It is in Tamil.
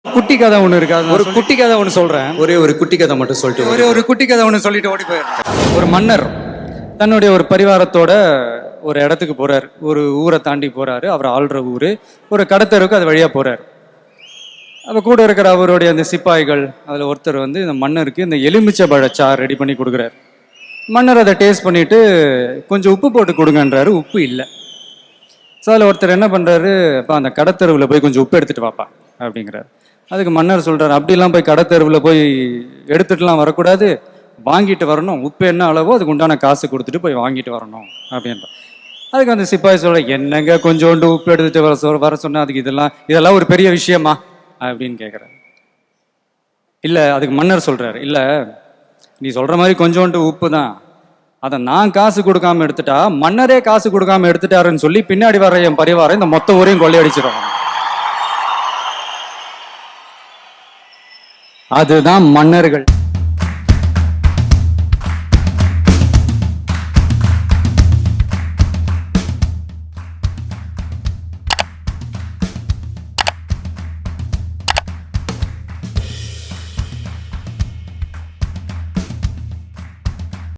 குட்டி கதை ஒன்று இருக்கு. ஒரு குட்டி கதை ஒன்று சொல்கிறேன். ஒரே ஒரு குட்டி கதை மட்டும் சொல்லிட்டு ஒரு குட்டி கதை ஒன்று சொல்லிட்டு ஓடி போயிடுறேன். ஒரு மன்னர் தன்னுடைய ஒரு பரிவாரத்தோட ஒரு இடத்துக்கு போறாரு. ஒரு ஊரை தாண்டி போறாரு. அவர் ஆள்ற ஊர். ஒரு கடத்தருக்கு அது வழியாக போறாரு. அப்போ கூட இருக்கிற அவருடைய அந்த சிப்பாய்கள் அதில் ஒருத்தர் வந்து இந்த மன்னருக்கு இந்த எலுமிச்சை பழச்சாறு ரெடி பண்ணி கொடுக்குறாரு. மன்னர் அதை டேஸ்ட் பண்ணிட்டு கொஞ்சம் உப்பு போட்டு கொடுங்கன்றாரு. உப்பு இல்லை. ஸோ அதில் ஒருத்தர் என்ன பண்ணுறாரு, அப்போ அந்த கடத்தெருவில் போய் கொஞ்சம் உப்பு எடுத்துகிட்டு வாப்பா அப்படிங்கிறார். அதுக்கு மன்னர் சொல்கிறார், அப்படிலாம் போய் கடத்தெருவில் போய் எடுத்துட்டுலாம் வரக்கூடாது, வாங்கிட்டு வரணும். உப்பு என்ன அளவோ அதுக்கு உண்டான காசு கொடுத்துட்டு போய் வாங்கிட்டு வரணும் அப்படின்ற. அதுக்கு அந்த சிப்பாய் சொல்ற, என்னங்க கொஞ்சோண்டு உப்பு எடுத்துட்டு வர சொன்னா அதுக்கு இதெல்லாம் ஒரு பெரிய விஷயமா அப்படின்னு கேட்குறாரு. இல்லை, அதுக்கு மன்னர் சொல்கிறார், இல்லை நீ சொல்கிற மாதிரி கொஞ்சோண்டு உப்பு தான், அதை நான் காசு கொடுக்காம எடுத்துட்டா மன்னரே காசு கொடுக்காம எடுத்துட்டாருன்னு சொல்லி பின்னாடி வர என் பரிவாரம் இந்த மொத்த ஊரையும் கொள்ளையடிச்சிடும். அதுதான் மன்னர்கள்.